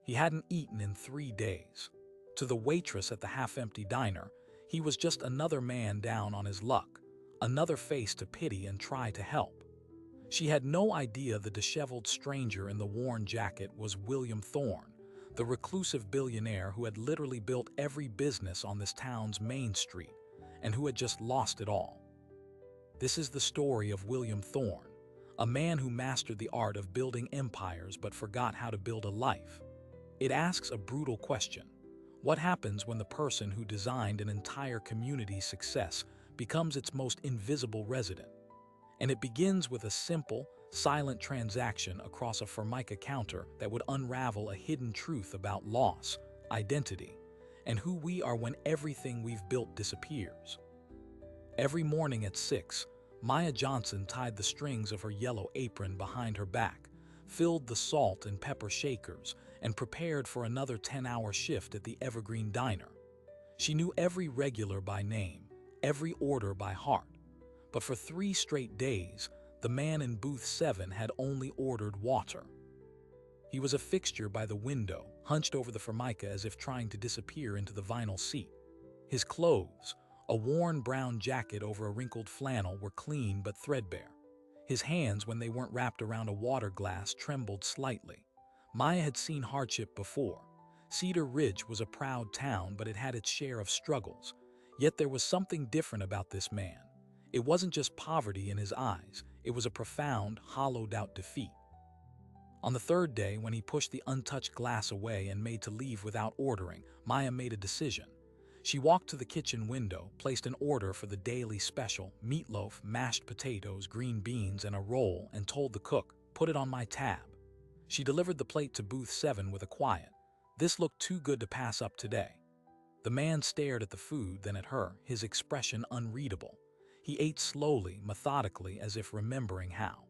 He hadn't eaten in 3 days. To the waitress at the half-empty diner, he was just another man down on his luck, another face to pity and try to help. She had no idea the disheveled stranger in the worn jacket was William Thorne, the reclusive billionaire who had literally built every business on this town's main street, and who had just lost it all. This is the story of William Thorne, a man who mastered the art of building empires but forgot how to build a life. It asks a brutal question. What happens when the person who designed an entire community's success becomes its most invisible resident? And it begins with a simple, silent transaction across a Formica counter that would unravel a hidden truth about loss, identity, and who we are when everything we've built disappears. Every morning at 6, Maya Johnson tied the strings of her yellow apron behind her back, filled the salt and pepper shakers, and prepared for another 10-hour shift at the Evergreen Diner. She knew every regular by name, every order by heart. But for 3 straight days, the man in booth 7 had only ordered water. He was a fixture by the window, hunched over the Formica as if trying to disappear into the vinyl seat. His clothes, a worn brown jacket over a wrinkled flannel, were clean but threadbare. His hands, when they weren't wrapped around a water glass, trembled slightly. Maya had seen hardship before. Cedar Ridge was a proud town, but it had its share of struggles. Yet there was something different about this man. It wasn't just poverty in his eyes, it was a profound, hollowed-out defeat. On the 3rd day, when he pushed the untouched glass away and made to leave without ordering, Maya made a decision. She walked to the kitchen window, placed an order for the daily special, meatloaf, mashed potatoes, green beans, and a roll, and told the cook, "Put it on my tab." She delivered the plate to booth 7 with a quiet, "This looked too good to pass up today." The man stared at the food, then at her, his expression unreadable. He ate slowly, methodically, as if remembering how.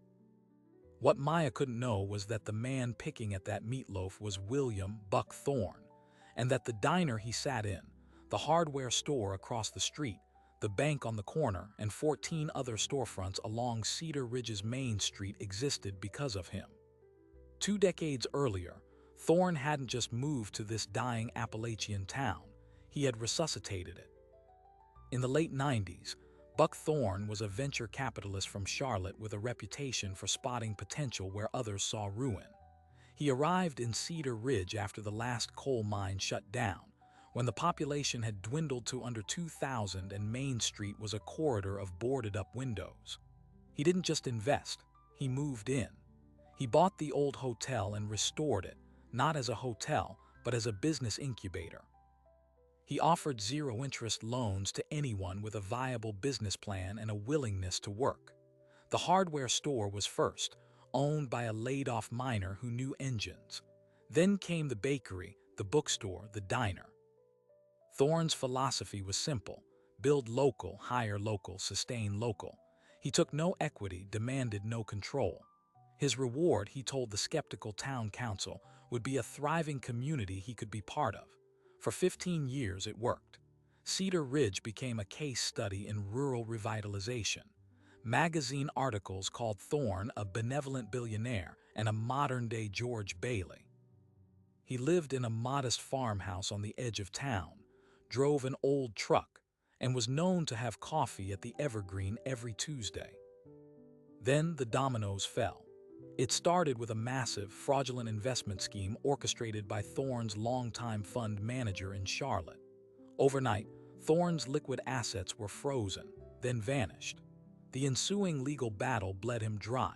What Maya couldn't know was that the man picking at that meatloaf was William "Buck" Thorne, and that the diner he sat in, the hardware store across the street, the bank on the corner, and 14 other storefronts along Cedar Ridge's main street existed because of him. 2 decades earlier, Thorne hadn't just moved to this dying Appalachian town, he had resuscitated it. In the late 90s, Buck Thorne was a venture capitalist from Charlotte with a reputation for spotting potential where others saw ruin. He arrived in Cedar Ridge after the last coal mine shut down, when the population had dwindled to under 2,000 and Main Street was a corridor of boarded-up windows. He didn't just invest, he moved in. He bought the old hotel and restored it, not as a hotel, but as a business incubator. He offered zero-interest loans to anyone with a viable business plan and a willingness to work. The hardware store was first, owned by a laid-off miner who knew engines. Then came the bakery, the bookstore, the diner. Thorne's philosophy was simple: build local, hire local, sustain local. He took no equity, demanded no control. His reward, he told the skeptical town council, would be a thriving community he could be part of. For 15 years it worked. Cedar Ridge became a case study in rural revitalization. Magazine articles called Thorne a benevolent billionaire and a modern-day George Bailey. He lived in a modest farmhouse on the edge of town, drove an old truck, and was known to have coffee at the Evergreen every Tuesday. Then the dominoes fell. It started with a massive, fraudulent investment scheme orchestrated by Thorne's longtime fund manager in Charlotte. Overnight, Thorne's liquid assets were frozen, then vanished. The ensuing legal battle bled him dry.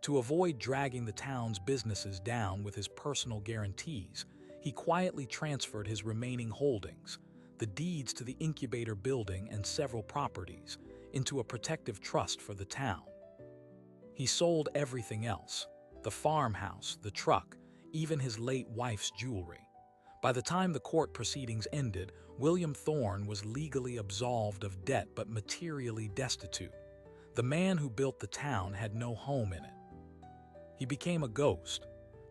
To avoid dragging the town's businesses down with his personal guarantees, he quietly transferred his remaining holdings, the deeds to the incubator building and several properties, into a protective trust for the town. He sold everything else: the farmhouse, the truck, even his late wife's jewelry. By the time the court proceedings ended, William Thorne was legally absolved of debt but materially destitute. The man who built the town had no home in it. He became a ghost.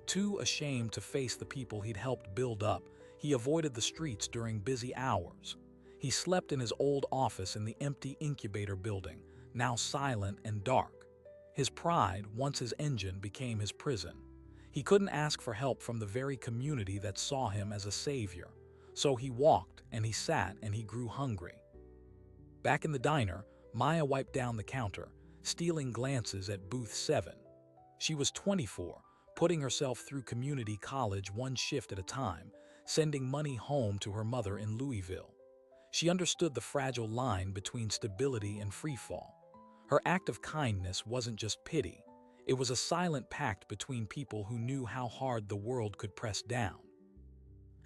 Too ashamed to face the people he'd helped build up, he avoided the streets during busy hours. He slept in his old office in the empty incubator building, now silent and dark. His pride, once his engine, became his prison. He couldn't ask for help from the very community that saw him as a savior. So he walked, and he sat, and he grew hungry. Back in the diner, Maya wiped down the counter, stealing glances at booth 7. She was 24, putting herself through community college one shift at a time, sending money home to her mother in Louisville. She understood the fragile line between stability and freefall. Her act of kindness wasn't just pity. It was a silent pact between people who knew how hard the world could press down.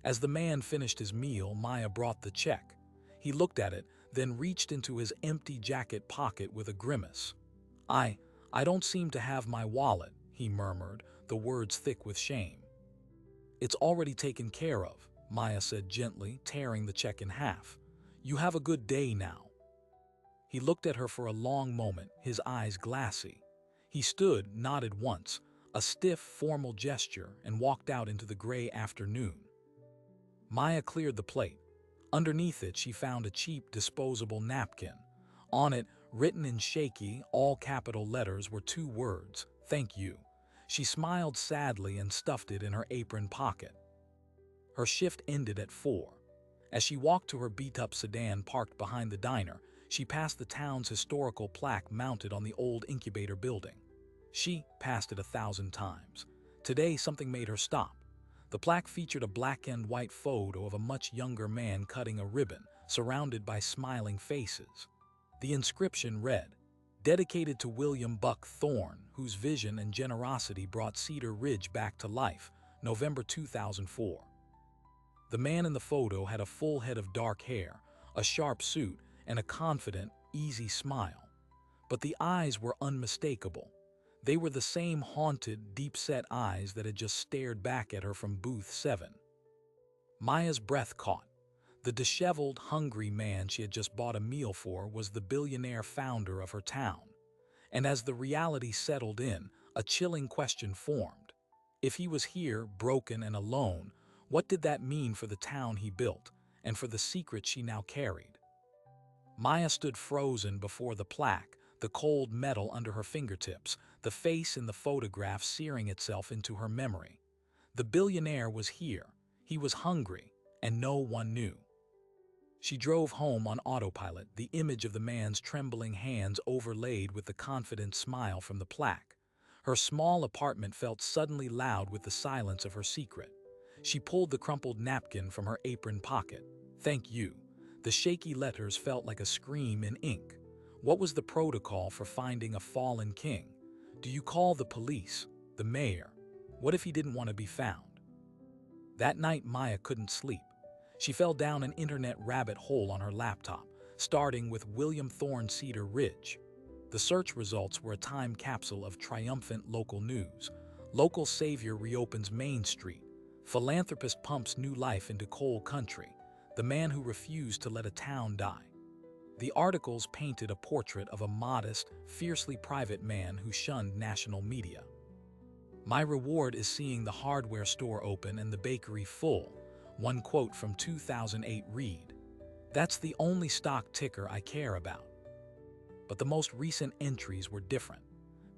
As the man finished his meal, Maya brought the check. He looked at it, then reached into his empty jacket pocket with a grimace. I don't seem to have my wallet," he murmured, the words thick with shame. "It's already taken care of," Maya said gently, tearing the check in half. "You have a good day now." He looked at her for a long moment, his eyes glassy. He stood, nodded once, a stiff, formal gesture, and walked out into the gray afternoon. Maya cleared the plate. Underneath it, she found a cheap, disposable napkin. On it, written in shaky, all-capital letters, were 2 words, "Thank you." She smiled sadly and stuffed it in her apron pocket. Her shift ended at 4. As she walked to her beat-up sedan parked behind the diner, she passed the town's historical plaque mounted on the old incubator building. She passed it 1,000 times. Today, something made her stop. The plaque featured a black and white photo of a much younger man cutting a ribbon, surrounded by smiling faces. The inscription read, "Dedicated to William Buck Thorne, whose vision and generosity brought Cedar Ridge back to life, November 2004. The man in the photo had a full head of dark hair, a sharp suit, and a confident, easy smile. But the eyes were unmistakable. They were the same haunted, deep-set eyes that had just stared back at her from booth 7. Maya's breath caught. The disheveled, hungry man she had just bought a meal for was the billionaire founder of her town. And as the reality settled in, a chilling question formed. If he was here, broken and alone, what did that mean for the town he built, and for the secret she now carried? Maya stood frozen before the plaque, the cold metal under her fingertips, the face in the photograph searing itself into her memory. The billionaire was here. He was hungry, and no one knew. She drove home on autopilot, the image of the man's trembling hands overlaid with the confident smile from the plaque. Her small apartment felt suddenly loud with the silence of her secret. She pulled the crumpled napkin from her apron pocket. "Thank you." The shaky letters felt like a scream in ink. What was the protocol for finding a fallen king? Do you call the police? The mayor? What if he didn't want to be found? That night, Maya couldn't sleep. She fell down an internet rabbit hole on her laptop, starting with William Thorne Cedar Ridge. The search results were a time capsule of triumphant local news. Local savior reopens Main Street. Philanthropist pumps new life into coal country. The man who refused to let a town die. The articles painted a portrait of a modest, fiercely private man who shunned national media. "My reward is seeing the hardware store open and the bakery full," one quote from 2008 read. "That's the only stock ticker I care about." But the most recent entries were different.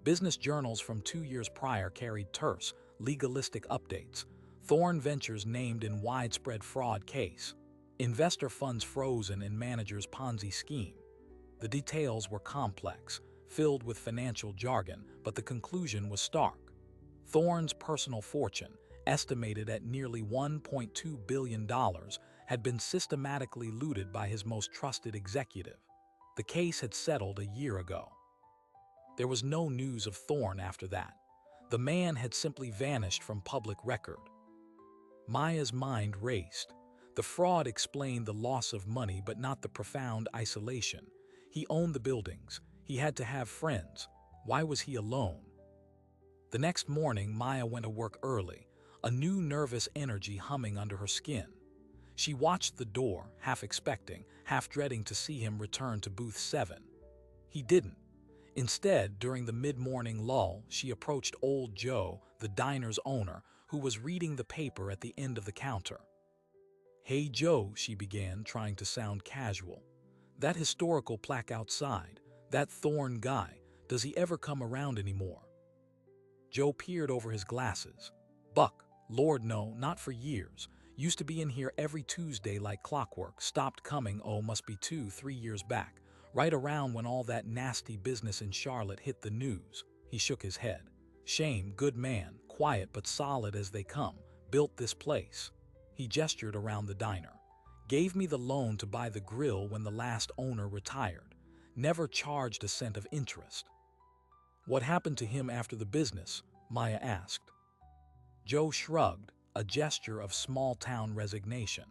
Business journals from 2 years prior carried terse, legalistic updates. Thorne Ventures named in widespread fraud case. Investor funds frozen in manager's Ponzi scheme. The details were complex, filled with financial jargon, but the conclusion was stark. Thorne's personal fortune, estimated at nearly $1.2 billion, had been systematically looted by his most trusted executive. The case had settled a year ago. There was no news of Thorne after that. The man had simply vanished from public record. Maya's mind raced. The fraud explained the loss of money, but not the profound isolation. He owned the buildings. He had to have friends. Why was he alone? The next morning, Maya went to work early, a new nervous energy humming under her skin. She watched the door, half expecting, half dreading to see him return to booth 7. He didn't. Instead, during the mid-morning lull, she approached old Joe, the diner's owner, who was reading the paper at the end of the counter. "Hey Joe," she began, trying to sound casual. "That historical plaque outside, that Thorne guy, does he ever come around anymore?" Joe peered over his glasses. Buck, Lord no, not for years. Used to be in here every Tuesday like clockwork. Stopped coming, oh must be 2, 3 years back. Right around when all that nasty business in Charlotte hit the news. He shook his head. Shame, good man, quiet but solid as they come. Built this place. He gestured around the diner. Gave me the loan to buy the grill when the last owner retired. Never charged a cent of interest. What happened to him after the business? Maya asked. Joe shrugged, a gesture of small-town resignation.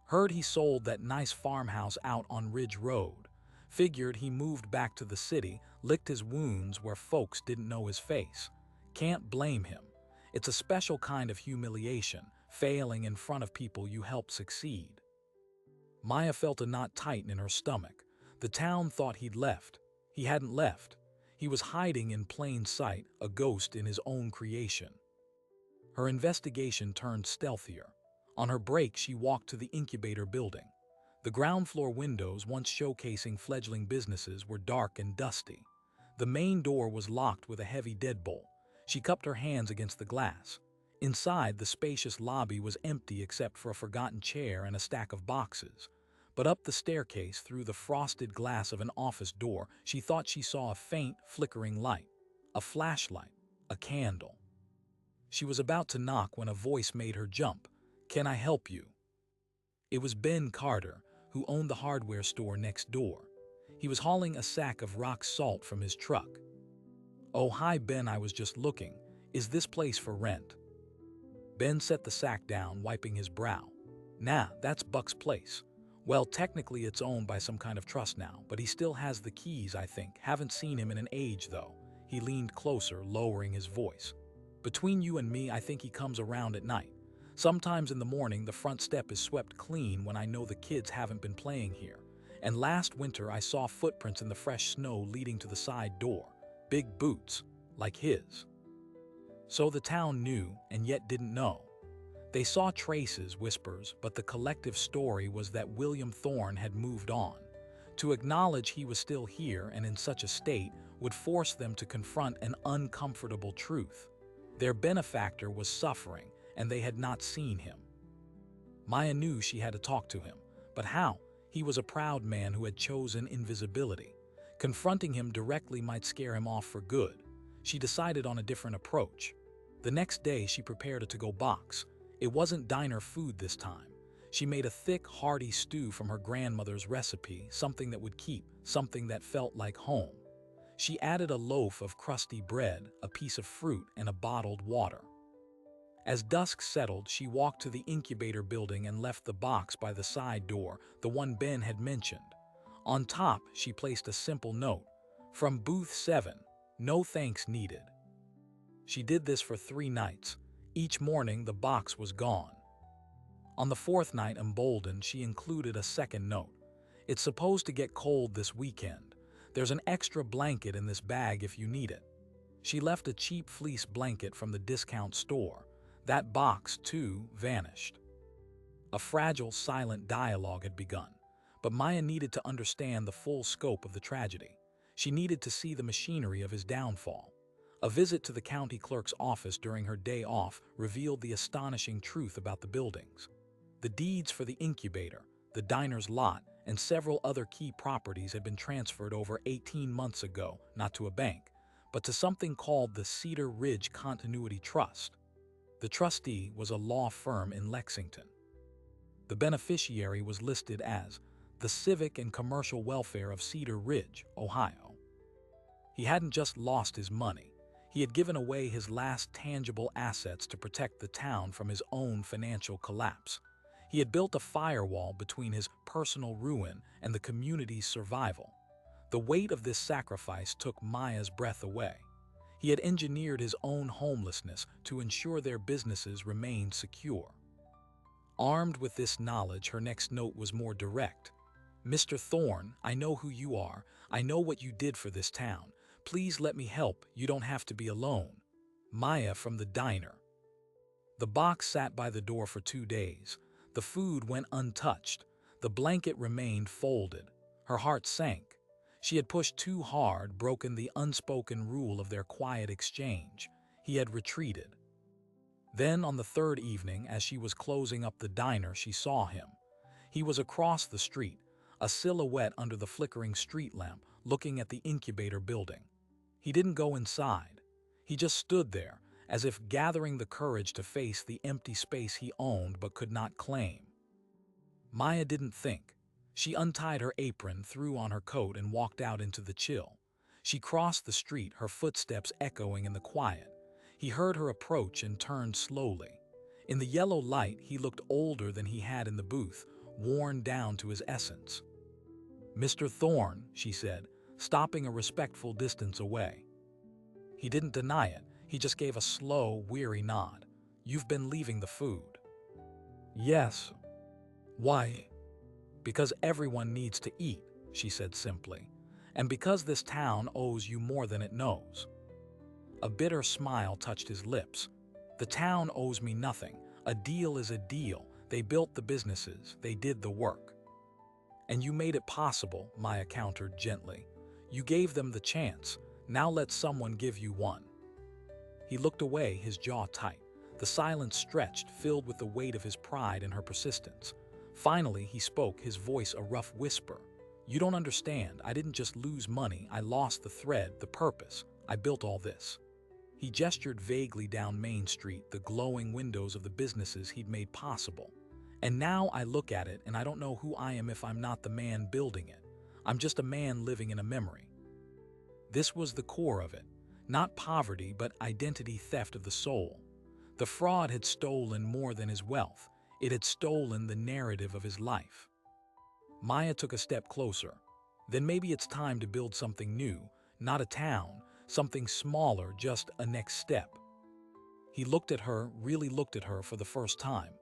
Heard he sold that nice farmhouse out on Ridge Road. Figured he moved back to the city, licked his wounds where folks didn't know his face. Can't blame him. It's a special kind of humiliation, failing in front of people you help succeed. Maya felt a knot tighten in her stomach. The town thought he'd left. He hadn't left. He was hiding in plain sight, a ghost in his own creation. Her investigation turned stealthier. On her break, she walked to the incubator building. The ground floor windows, once showcasing fledgling businesses, were dark and dusty. The main door was locked with a heavy deadbolt. She cupped her hands against the glass. Inside, the spacious lobby was empty except for a forgotten chair and a stack of boxes. But up the staircase, through the frosted glass of an office door, she thought she saw a faint, flickering light. A flashlight. A candle. She was about to knock when a voice made her jump. "Can I help you?" It was Ben Carter, who owned the hardware store next door. He was hauling a sack of rock salt from his truck. "Oh, hi Ben, I was just looking. Is this place for rent?" Ben set the sack down, wiping his brow. "Nah, that's Buck's place. Well, technically it's owned by some kind of trust now, but he still has the keys, I think. Haven't seen him in an age, though." He leaned closer, lowering his voice. "Between you and me, I think he comes around at night. Sometimes in the morning, the front step is swept clean when I know the kids haven't been playing here. And last winter, I saw footprints in the fresh snow leading to the side door. Big boots, like his." So the town knew, and yet didn't know. They saw traces, whispers, but the collective story was that William Thorne had moved on. To acknowledge he was still here and in such a state would force them to confront an uncomfortable truth. Their benefactor was suffering, and they had not seen him. Maya knew she had to talk to him, but how? He was a proud man who had chosen invisibility. Confronting him directly might scare him off for good. She decided on a different approach. The next day, she prepared a to-go box. It wasn't diner food this time. She made a thick, hearty stew from her grandmother's recipe, something that would keep, something that felt like home. She added a loaf of crusty bread, a piece of fruit, and a bottled water. As dusk settled, she walked to the incubator building and left the box by the side door, the one Ben had mentioned. On top, she placed a simple note. "From Booth 7, no thanks needed." She did this for 3 nights. Each morning, the box was gone. On the 4th night, emboldened, she included a second note. "It's supposed to get cold this weekend. There's an extra blanket in this bag if you need it." She left a cheap fleece blanket from the discount store. That box, too, vanished. A fragile, silent dialogue had begun, but Maya needed to understand the full scope of the tragedy. She needed to see the machinery of his downfall. A visit to the county clerk's office during her day off revealed the astonishing truth about the buildings. The deeds for the incubator, the diner's lot, and several other key properties had been transferred over 18 months ago, not to a bank, but to something called the Cedar Ridge Continuity Trust. The trustee was a law firm in Lexington. The beneficiary was listed as the Civic and Commercial Welfare of Cedar Ridge, Ohio. He hadn't just lost his money. He had given away his last tangible assets to protect the town from his own financial collapse. He had built a firewall between his personal ruin and the community's survival. The weight of this sacrifice took Maya's breath away. He had engineered his own homelessness to ensure their businesses remained secure. Armed with this knowledge, her next note was more direct. "Mr. Thorne, I know who you are. I know what you did for this town. Please let me help. You don't have to be alone. Maya from the diner." The box sat by the door for 2 days. The food went untouched. The blanket remained folded. Her heart sank. She had pushed too hard, broken the unspoken rule of their quiet exchange. He had retreated. Then on the third evening, as she was closing up the diner, she saw him. He was across the street, a silhouette under the flickering street lamp, looking at the incubator building. He didn't go inside. He just stood there, as if gathering the courage to face the empty space he owned but could not claim. Maya didn't think. She untied her apron, threw on her coat, and walked out into the chill. She crossed the street, her footsteps echoing in the quiet. He heard her approach and turned slowly. In the yellow light, he looked older than he had in the booth, worn down to his essence. "Mr. Thorne," she said, stopping a respectful distance away. He didn't deny it. He just gave a slow, weary nod. "You've been leaving the food." "Yes." "Why?" "Because everyone needs to eat," she said simply. "And because this town owes you more than it knows." A bitter smile touched his lips. "The town owes me nothing. A deal is a deal. They built the businesses. They did the work." "And you made it possible," Maya countered gently. "You gave them the chance. Now let someone give you one." He looked away, his jaw tight. The silence stretched, filled with the weight of his pride and her persistence. Finally, he spoke, his voice a rough whisper. "You don't understand. I didn't just lose money. I lost the thread, the purpose. I built all this." He gestured vaguely down Main Street, the glowing windows of the businesses he'd made possible. "And now I look at it and I don't know who I am if I'm not the man building it. I'm just a man living in a memory." This was the core of it. Not poverty, but identity theft of the soul. The fraud had stolen more than his wealth. It had stolen the narrative of his life. Maya took a step closer. "Then maybe it's time to build something new, not a town, something smaller, just a next step." He looked at her, really looked at her for the first time.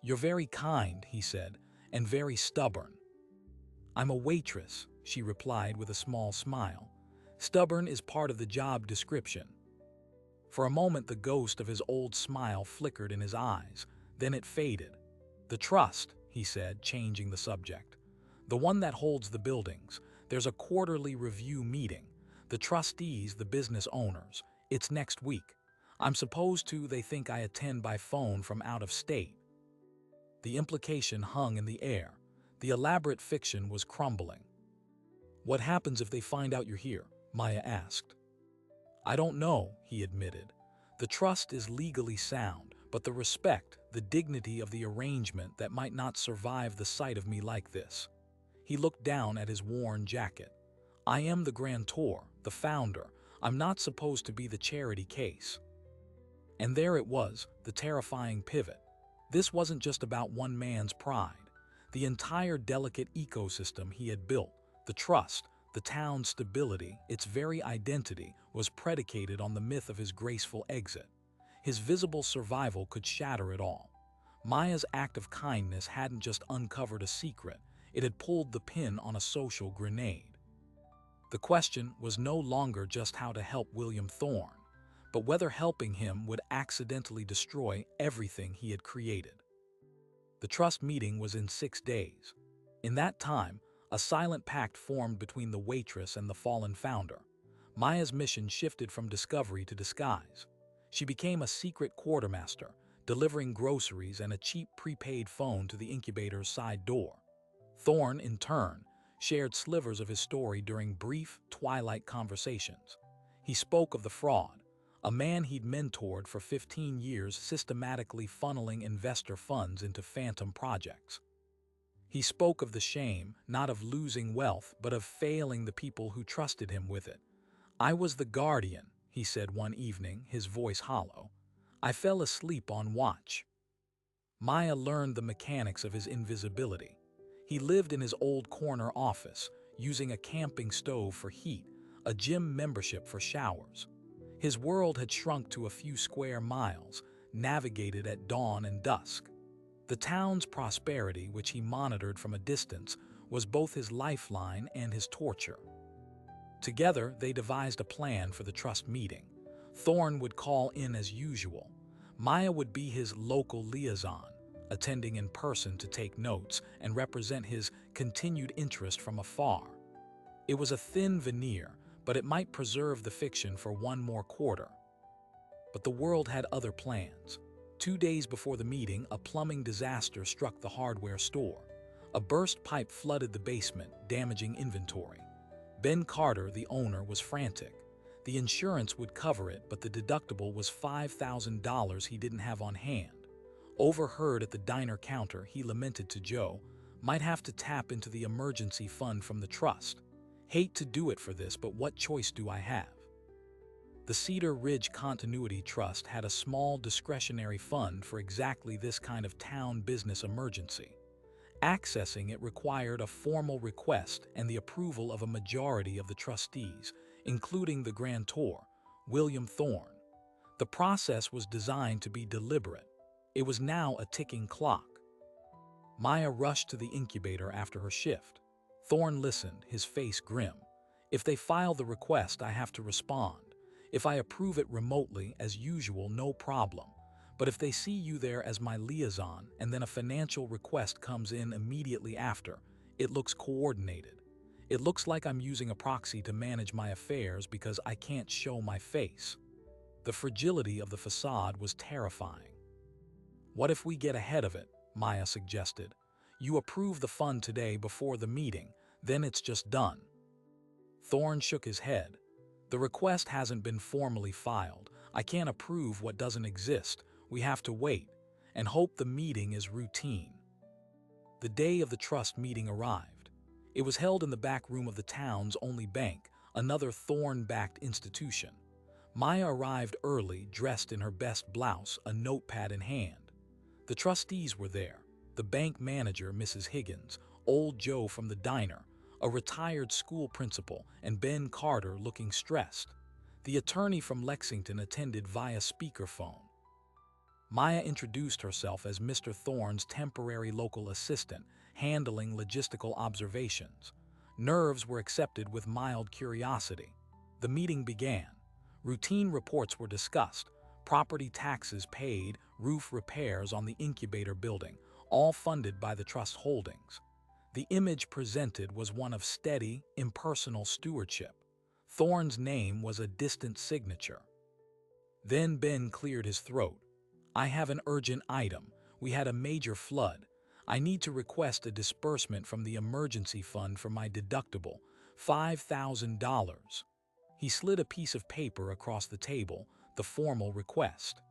"You're very kind," he said, "and very stubborn." "I'm a waitress," she replied with a small smile. "Stubborn is part of the job description." For a moment, the ghost of his old smile flickered in his eyes. Then it faded. "The trust," he said, changing the subject. "The one that holds the buildings. There's a quarterly review meeting. The trustees, the business owners. It's next week. I'm supposed to. They think I attend by phone from out of state." The implication hung in the air. The elaborate fiction was crumbling. "What happens if they find out you're here?" Maya asked. "I don't know," he admitted. "The trust is legally sound, but the respect, the dignity of the arrangement, that might not survive the sight of me like this." He looked down at his worn jacket. "I am the grantor, the founder. I'm not supposed to be the charity case." And there it was, the terrifying pivot. This wasn't just about one man's pride. The entire delicate ecosystem he had built, the trust, the town's stability, its very identity, was predicated on the myth of his graceful exit. His visible survival could shatter it all. Maya's act of kindness hadn't just uncovered a secret, it had pulled the pin on a social grenade. The question was no longer just how to help William Thorne, but whether helping him would accidentally destroy everything he had created. The trust meeting was in 6 days. In that time, a silent pact formed between the waitress and the fallen founder. Maya's mission shifted from discovery to disguise. She became a secret quartermaster, delivering groceries and a cheap prepaid phone to the incubator's side door. Thorne, in turn, shared slivers of his story during brief, twilight conversations. He spoke of the fraud, a man he'd mentored for 15 years, systematically funneling investor funds into phantom projects. He spoke of the shame, not of losing wealth, but of failing the people who trusted him with it. "I was the guardian," he said one evening, his voice hollow. "I fell asleep on watch." Maya learned the mechanics of his invisibility. He lived in his old corner office, using a camping stove for heat, a gym membership for showers. His world had shrunk to a few square miles, navigated at dawn and dusk. The town's prosperity, which he monitored from a distance, was both his lifeline and his torture. Together, they devised a plan for the trust meeting. Thorne would call in as usual. Maya would be his local liaison, attending in person to take notes and represent his continued interest from afar. It was a thin veneer, but it might preserve the fiction for one more quarter. But the world had other plans. 2 days before the meeting, a plumbing disaster struck the hardware store. A burst pipe flooded the basement, damaging inventory. Ben Carter, the owner, was frantic. The insurance would cover it, but the deductible was $5,000 he didn't have on hand. Overheard at the diner counter, he lamented to Joe, "Might have to tap into the emergency fund from the trust. Hate to do it for this, but what choice do I have?" The Cedar Ridge Continuity Trust had a small discretionary fund for exactly this kind of town business emergency. Accessing it required a formal request and the approval of a majority of the trustees, including the grantor, William Thorne. The process was designed to be deliberate. It was now a ticking clock. Maya rushed to the incubator after her shift. Thorne listened, his face grim. "If they file the request, I have to respond. If I approve it remotely, as usual, no problem. But if they see you there as my liaison and then a financial request comes in immediately after, it looks coordinated. It looks like I'm using a proxy to manage my affairs because I can't show my face." The fragility of the facade was terrifying. "What if we get ahead of it?" Maya suggested. "You approve the fund today before the meeting, then it's just done." Thorne shook his head. "The request hasn't been formally filed. I can't approve what doesn't exist. We have to wait and hope the meeting is routine." The day of the trust meeting arrived. It was held in the back room of the town's only bank, another Thorne-backed institution. Maya arrived early, dressed in her best blouse, a notepad in hand. The trustees were there: the bank manager, Mrs. Higgins, old Joe from the diner, a retired school principal, and Ben Carter, looking stressed. The attorney from Lexington attended via speakerphone. Maya introduced herself as Mr. Thorne's temporary local assistant, handling logistical observations. Nerves were accepted with mild curiosity. The meeting began. Routine reports were discussed: property taxes paid, roof repairs on the incubator building, all funded by the trust holdings. The image presented was one of steady, impersonal stewardship. Thorne's name was a distant signature. Then Ben cleared his throat. "I have an urgent item. We had a major flood. I need to request a disbursement from the emergency fund for my deductible, $5,000. He slid a piece of paper across the table, the formal request.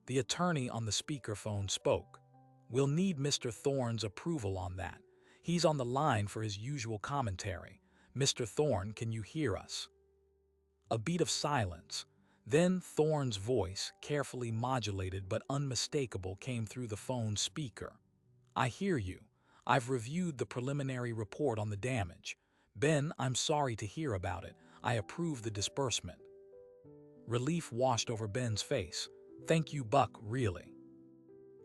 The attorney on the speakerphone spoke. "We'll need Mr. Thorne's approval on that. He's on the line for his usual commentary. Mr. Thorne, can you hear us?" A beat of silence. Then Thorne's voice, carefully modulated but unmistakable, came through the phone speaker. "I hear you. I've reviewed the preliminary report on the damage. Ben, I'm sorry to hear about it. I approve the disbursement." Relief washed over Ben's face. "Thank you, Buck, really."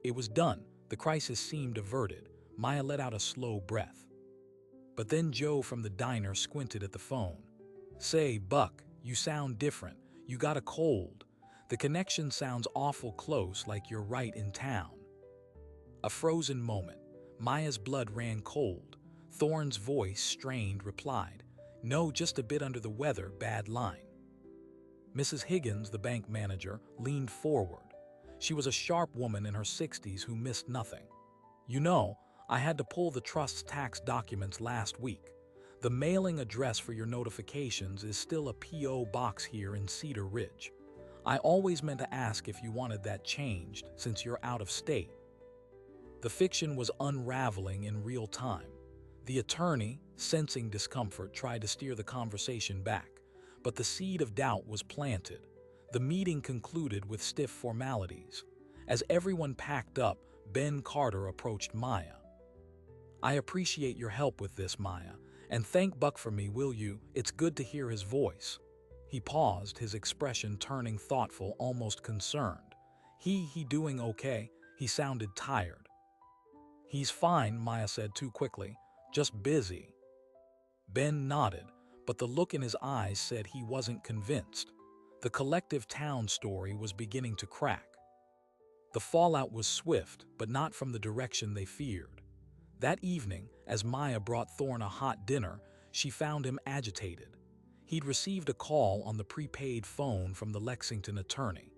It was done. The crisis seemed averted. Maya let out a slow breath. But then Joe from the diner squinted at the phone. "Say, Buck, you sound different. You got a cold. The connection sounds awful close, like you're right in town." A frozen moment. Maya's blood ran cold. Thorne's voice, strained, replied, "No, just a bit under the weather, bad line." Mrs. Higgins, the bank manager, leaned forward. She was a sharp woman in her 60s who missed nothing. "You know, I had to pull the trust's tax documents last week. The mailing address for your notifications is still a P.O. box here in Cedar Ridge. I always meant to ask if you wanted that changed, since you're out of state." The fiction was unraveling in real time. The attorney, sensing discomfort, tried to steer the conversation back, but the seed of doubt was planted. The meeting concluded with stiff formalities. As everyone packed up, Ben Carter approached Maya. "I appreciate your help with this, Maya, and thank Buck for me, will you? It's good to hear his voice." He paused, his expression turning thoughtful, almost concerned. He doing okay? He sounded tired." "He's fine," Maya said too quickly. "Just busy." Ben nodded, but the look in his eyes said he wasn't convinced. The collective town story was beginning to crack. The fallout was swift, but not from the direction they feared. That evening, as Maya brought Thorne a hot dinner, she found him agitated. He'd received a call on the prepaid phone from the Lexington attorney.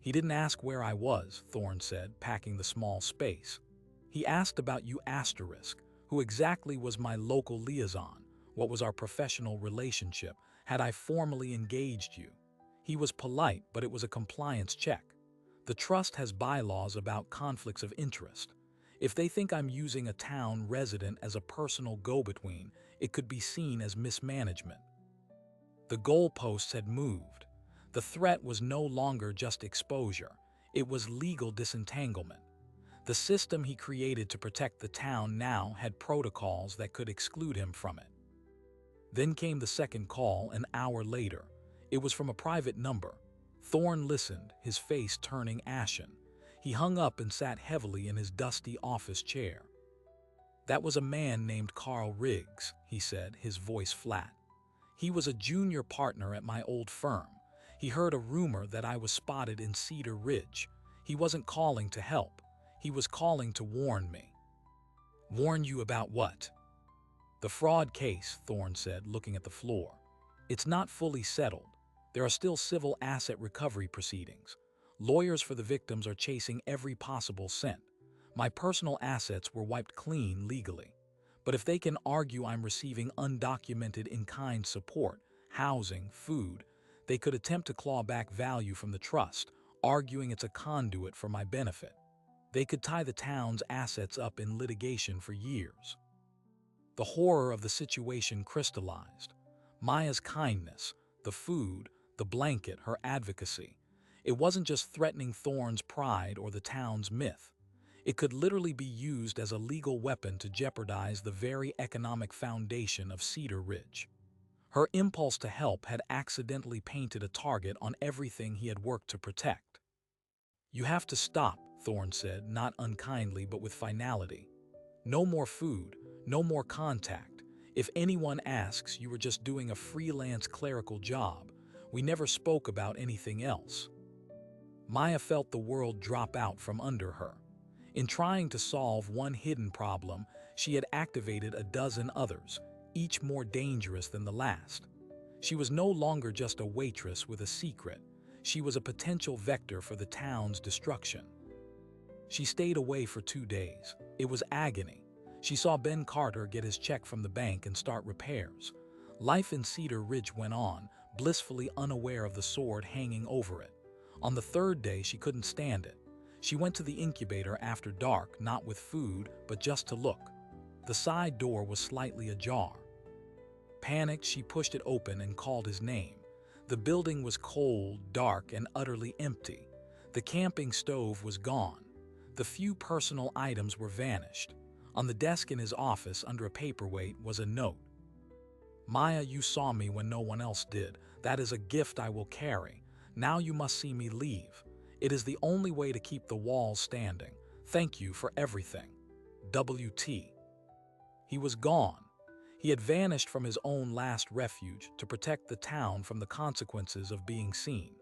He didn't ask where I was, Thorne said, packing the small space. He asked about you asterisk, who exactly was my local liaison, what was our professional relationship, had I formally engaged you. He was polite, but it was a compliance check. The trust has bylaws about conflicts of interest. If they think I'm using a town resident as a personal go-between, it could be seen as mismanagement. The goalposts had moved. The threat was no longer just exposure. It was legal disentanglement. The system he created to protect the town now had protocols that could exclude him from it. Then came the second call an hour later. It was from a private number. Thorne listened, his face turning ashen. He hung up and sat heavily in his dusty office chair. "That was a man named Carl Riggs," he said, his voice flat. "He was a junior partner at my old firm. He heard a rumor that I was spotted in Cedar Ridge. He wasn't calling to help. He was calling to warn me." "Warn you about what?" "The fraud case," Thorne said, looking at the floor. "It's not fully settled. There are still civil asset recovery proceedings. Lawyers for the victims are chasing every possible cent. My personal assets were wiped clean legally. But if they can argue I'm receiving undocumented in-kind support, housing, food, they could attempt to claw back value from the trust, arguing it's a conduit for my benefit. They could tie the town's assets up in litigation for years." The horror of the situation crystallized. Maya's kindness, the food, the blanket, her advocacy. It wasn't just threatening Thorne's pride or the town's myth. It could literally be used as a legal weapon to jeopardize the very economic foundation of Cedar Ridge. Her impulse to help had accidentally painted a target on everything he had worked to protect. "You have to stop," Thorne said, not unkindly but with finality. "No more food, no more contact. If anyone asks, you were just doing a freelance clerical job. We never spoke about anything else." Maya felt the world drop out from under her. In trying to solve one hidden problem, she had activated a dozen others, each more dangerous than the last. She was no longer just a waitress with a secret. She was a potential vector for the town's destruction. She stayed away for 2 days. It was agony. She saw Ben Carter get his check from the bank and start repairs. Life in Cedar Ridge went on, blissfully unaware of the sword hanging over it. On the third day, she couldn't stand it. She went to the incubator after dark, not with food, but just to look. The side door was slightly ajar. Panicked, she pushed it open and called his name. The building was cold, dark, and utterly empty. The camping stove was gone. The few personal items were vanished. On the desk in his office, under a paperweight, was a note. "Maya, you saw me when no one else did. That is a gift I will carry. Now you must see me leave. It is the only way to keep the walls standing. Thank you for everything. W.T." He was gone. He had vanished from his own last refuge to protect the town from the consequences of being seen.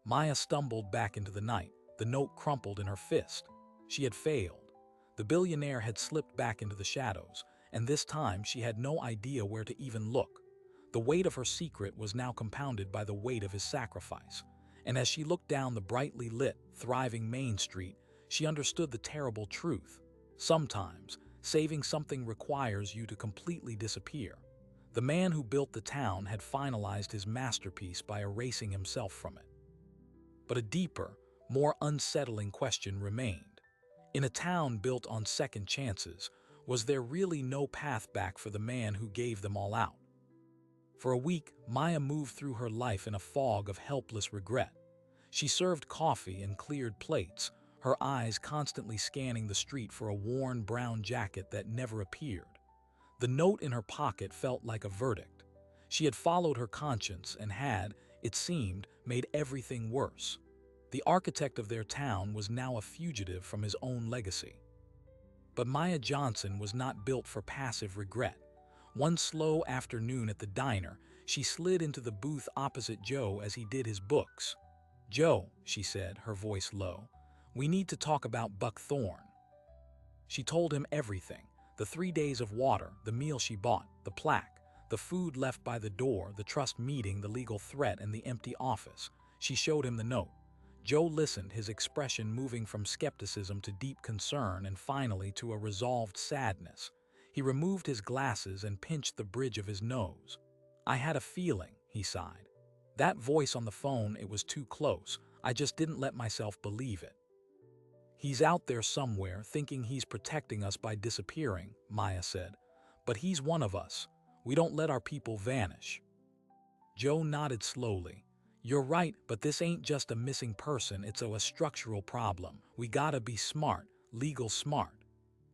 Maya stumbled back into the night, the note crumpled in her fist. She had failed. The billionaire had slipped back into the shadows, and this time she had no idea where to even look. The weight of her secret was now compounded by the weight of his sacrifice. And as she looked down the brightly lit, thriving Main Street, she understood the terrible truth. Sometimes, saving something requires you to completely disappear. The man who built the town had finalized his masterpiece by erasing himself from it. But a deeper, more unsettling question remained. In a town built on second chances, was there really no path back for the man who gave them all out? For a week, Maya moved through her life in a fog of helpless regret. She served coffee and cleared plates, her eyes constantly scanning the street for a worn brown jacket that never appeared. The note in her pocket felt like a verdict. She had followed her conscience and had, it seemed, made everything worse. The architect of their town was now a fugitive from his own legacy. But Maya Johnson was not built for passive regret. One slow afternoon at the diner, she slid into the booth opposite Joe as he did his books. "Joe," she said, her voice low, "we need to talk about Buck Thorne." She told him everything: the 3 days of water, the meal she bought, the plaque, the food left by the door, the trust meeting, the legal threat, and the empty office. She showed him the note. Joe listened, his expression moving from skepticism to deep concern and finally to a resolved sadness. He removed his glasses and pinched the bridge of his nose. "I had a feeling," he sighed. "That voice on the phone, it was too close. I just didn't let myself believe it." "He's out there somewhere, thinking he's protecting us by disappearing," Maya said. "But he's one of us. We don't let our people vanish." Joe nodded slowly. "You're right, but this ain't just a missing person, it's a structural problem. We gotta be smart, legal smart."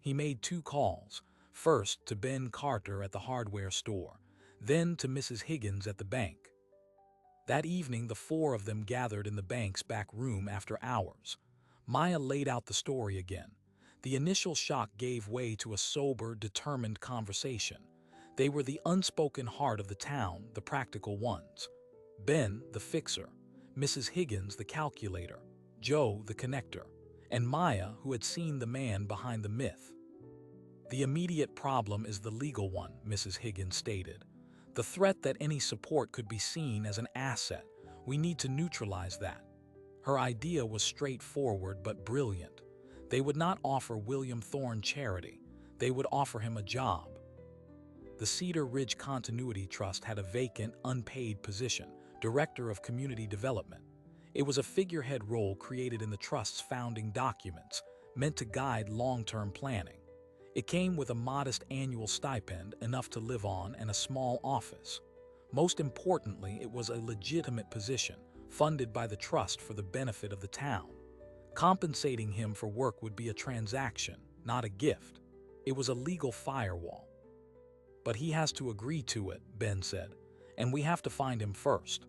He made 2 calls. First to Ben Carter at the hardware store, then to Mrs. Higgins at the bank. That evening, the 4 of them gathered in the bank's back room after hours. Maya laid out the story again. The initial shock gave way to a sober, determined conversation. They were the unspoken heart of the town, the practical ones. Ben, the fixer, Mrs. Higgins, the calculator, Joe, the connector, and Maya, who had seen the man behind the myth. "The immediate problem is the legal one," Mrs. Higgins stated. "The threat that any support could be seen as an asset. We need to neutralize that." Her idea was straightforward but brilliant. They would not offer William Thorne charity. They would offer him a job. The Cedar Ridge Continuity Trust had a vacant, unpaid position, Director of Community Development. It was a figurehead role created in the Trust's founding documents, meant to guide long-term planning. It came with a modest annual stipend, enough to live on, and a small office. Most importantly, it was a legitimate position, funded by the Trust for the benefit of the town. Compensating him for work would be a transaction, not a gift. It was a legal firewall. "But he has to agree to it," Ben said, "and we have to find him first."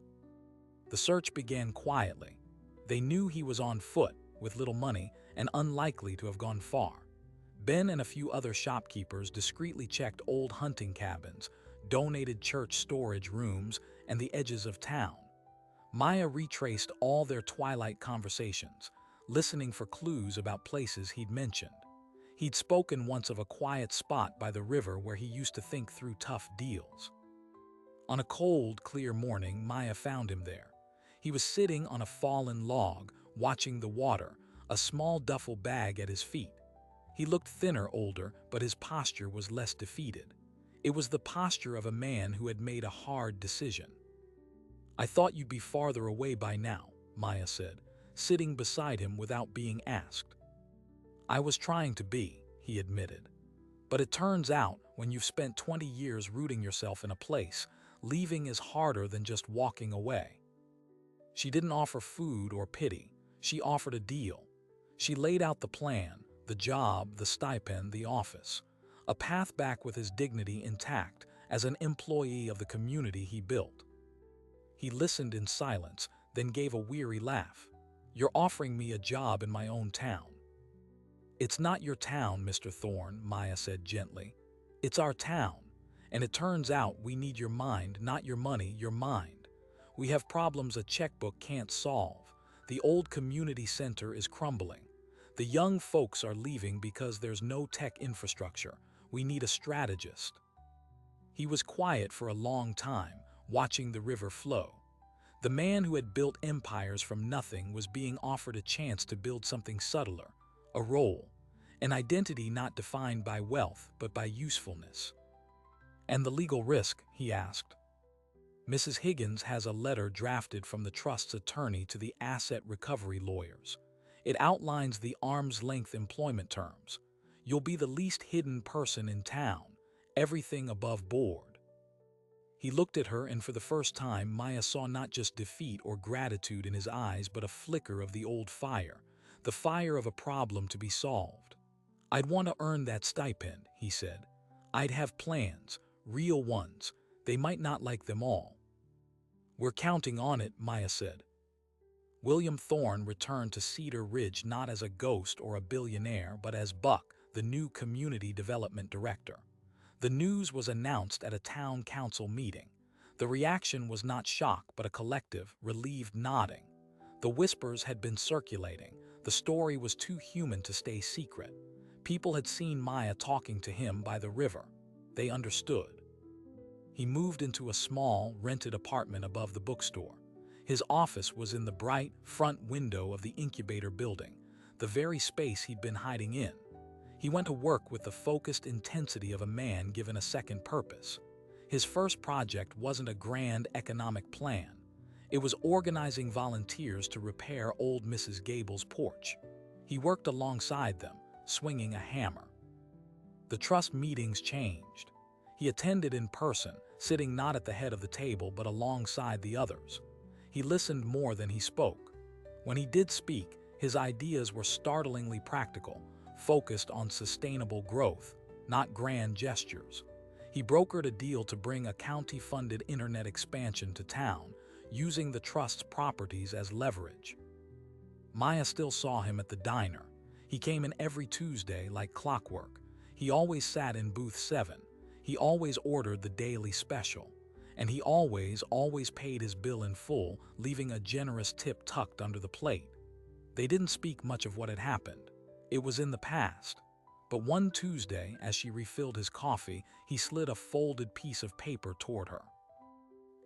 The search began quietly. They knew he was on foot, with little money, and unlikely to have gone far. Ben and a few other shopkeepers discreetly checked old hunting cabins, donated church storage rooms, and the edges of town. Maya retraced all their twilight conversations, listening for clues about places he'd mentioned. He'd spoken once of a quiet spot by the river where he used to think through tough deals. On a cold, clear morning, Maya found him there. He was sitting on a fallen log, watching the water, a small duffel bag at his feet. He looked thinner, older, but his posture was less defeated. It was the posture of a man who had made a hard decision. "I thought you'd be farther away by now," Maya said, sitting beside him without being asked. "I was trying to be," he admitted. "But it turns out, when you've spent 20 years rooting yourself in a place, leaving is harder than just walking away." She didn't offer food or pity. She offered a deal. She laid out the plan, the job, the stipend, the office. A path back with his dignity intact as an employee of the community he built. He listened in silence, then gave a weary laugh. "You're offering me a job in my own town." "It's not your town, Mr. Thorne," Maya said gently. "It's our town. And it turns out we need your mind, not your money, your mind. We have problems a checkbook can't solve. The old community center is crumbling. The young folks are leaving because there's no tech infrastructure. We need a strategist." He was quiet for a long time, watching the river flow. The man who had built empires from nothing was being offered a chance to build something subtler, a role, an identity not defined by wealth but by usefulness. "And the legal risk?" he asked. "Mrs. Higgins has a letter drafted from the Trust's attorney to the asset recovery lawyers. It outlines the arm's-length employment terms. You'll be the least hidden person in town, everything above board." He looked at her, and for the first time, Maya saw not just defeat or gratitude in his eyes, but a flicker of the old fire, the fire of a problem to be solved. "I'd want to earn that stipend," he said. "I'd have plans, real ones. They might not like them all." "We're counting on it," Maya said. William Thorne returned to Cedar Ridge not as a ghost or a billionaire, but as Buck, the new community development director. The news was announced at a town council meeting. The reaction was not shock, but a collective, relieved nodding. The whispers had been circulating. The story was too human to stay secret. People had seen Maya talking to him by the river. They understood. He moved into a small, rented apartment above the bookstore. His office was in the bright front window of the incubator building, the very space he'd been hiding in. He went to work with the focused intensity of a man given a second purpose. His first project wasn't a grand economic plan. It was organizing volunteers to repair old Mrs. Gable's porch. He worked alongside them, swinging a hammer. The trust meetings changed. He attended in person, sitting not at the head of the table but alongside the others. He listened more than he spoke. When he did speak, his ideas were startlingly practical, focused on sustainable growth, not grand gestures. He brokered a deal to bring a county-funded internet expansion to town, using the trust's properties as leverage. Maya still saw him at the diner. He came in every Tuesday like clockwork. He always sat in booth 7. He always ordered the daily special. And he always paid his bill in full, leaving a generous tip tucked under the plate. They didn't speak much of what had happened. It was in the past. But one Tuesday, as she refilled his coffee, he slid a folded piece of paper toward her.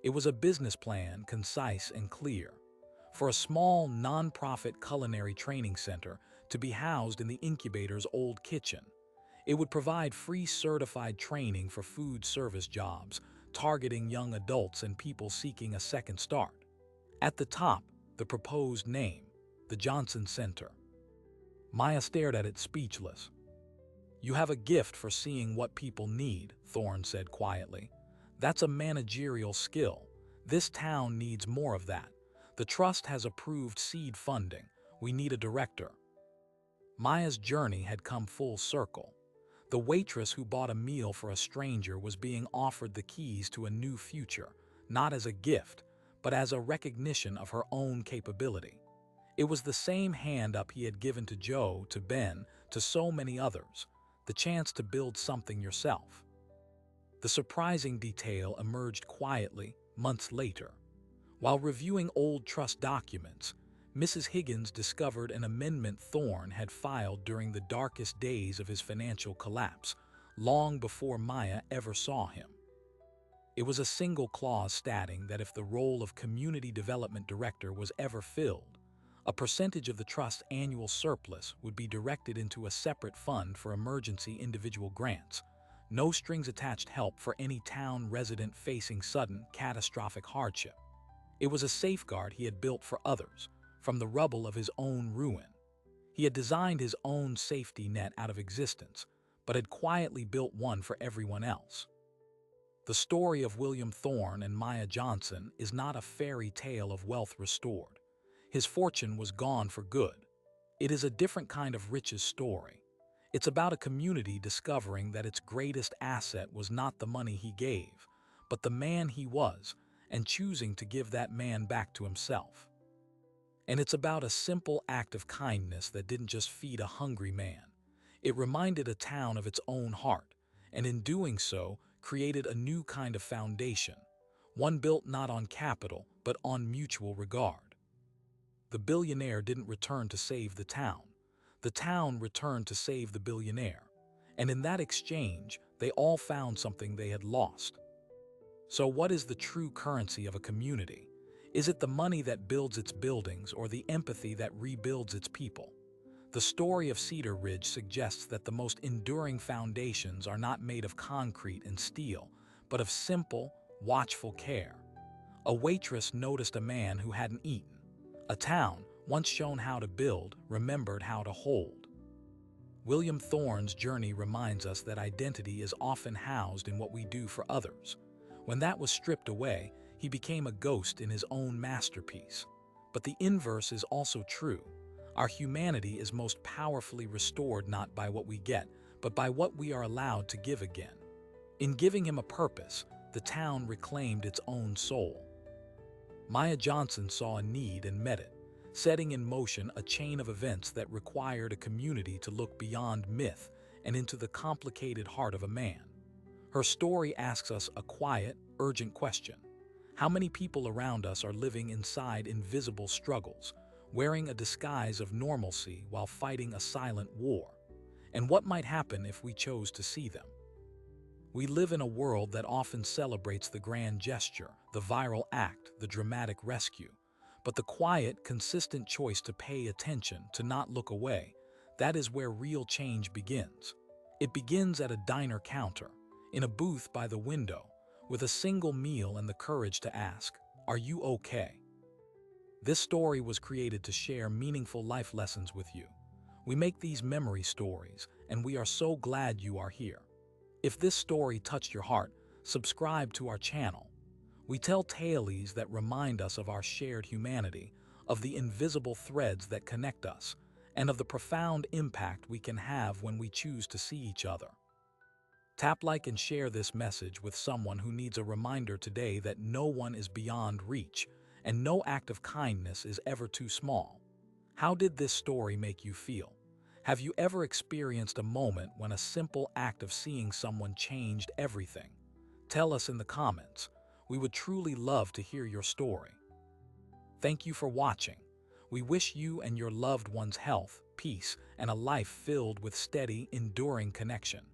It was a business plan, concise and clear, for a small, non-profit culinary training center to be housed in the incubator's old kitchen. It would provide free certified training for food service jobs, targeting young adults and people seeking a second start. At the top, the proposed name, the Johnson Center. Maya stared at it speechless. "You have a gift for seeing what people need," Thorne said quietly. "That's a managerial skill. This town needs more of that. The trust has approved seed funding. We need a director." Maya's journey had come full circle. The waitress who bought a meal for a stranger was being offered the keys to a new future, not as a gift, but as a recognition of her own capability. It was the same hand up he had given to Joe, to Ben, to so many others, the chance to build something yourself. The surprising detail emerged quietly months later. While reviewing old trust documents, Mrs. Higgins discovered an amendment Thorne had filed during the darkest days of his financial collapse, long before Maya ever saw him. It was a single clause stating that if the role of community development director was ever filled, a percentage of the trust's annual surplus would be directed into a separate fund for emergency individual grants, no strings attached help for any town resident facing sudden, catastrophic hardship. It was a safeguard he had built for others, from the rubble of his own ruin. He had designed his own safety net out of existence, but had quietly built one for everyone else. The story of William Thorne and Maya Johnson is not a fairy tale of wealth restored. His fortune was gone for good. It is a different kind of riches story. It's about a community discovering that its greatest asset was not the money he gave, but the man he was, and choosing to give that man back to himself. And it's about a simple act of kindness that didn't just feed a hungry man. It reminded a town of its own heart, and in doing so, created a new kind of foundation, one built not on capital, but on mutual regard. The billionaire didn't return to save the town. The town returned to save the billionaire. And in that exchange, they all found something they had lost. So what is the true currency of a community? Is it the money that builds its buildings or the empathy that rebuilds its people? The story of Cedar Ridge suggests that the most enduring foundations are not made of concrete and steel, but of simple, watchful care. A waitress noticed a man who hadn't eaten. A town, once shown how to build, remembered how to hold. William Thorne's journey reminds us that identity is often housed in what we do for others. When that was stripped away, he became a ghost in his own masterpiece. But the inverse is also true. Our humanity is most powerfully restored not by what we get, but by what we are allowed to give again. In giving him a purpose, the town reclaimed its own soul. Maya Johnson saw a need and met it, setting in motion a chain of events that required a community to look beyond myth and into the complicated heart of a man. Her story asks us a quiet, urgent question. How many people around us are living inside invisible struggles, wearing a disguise of normalcy while fighting a silent war? And what might happen if we chose to see them? We live in a world that often celebrates the grand gesture, the viral act, the dramatic rescue. But the quiet, consistent choice to pay attention, to not look away, that is where real change begins. It begins at a diner counter, in a booth by the window, with a single meal and the courage to ask, "Are you okay?" This story was created to share meaningful life lessons with you. We make these memory stories, and we are so glad you are here. If this story touched your heart, subscribe to our channel. We tell tales that remind us of our shared humanity, of the invisible threads that connect us, and of the profound impact we can have when we choose to see each other. Tap like and share this message with someone who needs a reminder today that no one is beyond reach, and no act of kindness is ever too small. How did this story make you feel? Have you ever experienced a moment when a simple act of seeing someone changed everything? Tell us in the comments. We would truly love to hear your story. Thank you for watching. We wish you and your loved ones health, peace, and a life filled with steady, enduring connection.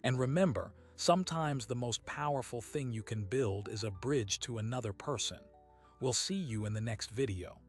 And remember, sometimes the most powerful thing you can build is a bridge to another person. We'll see you in the next video.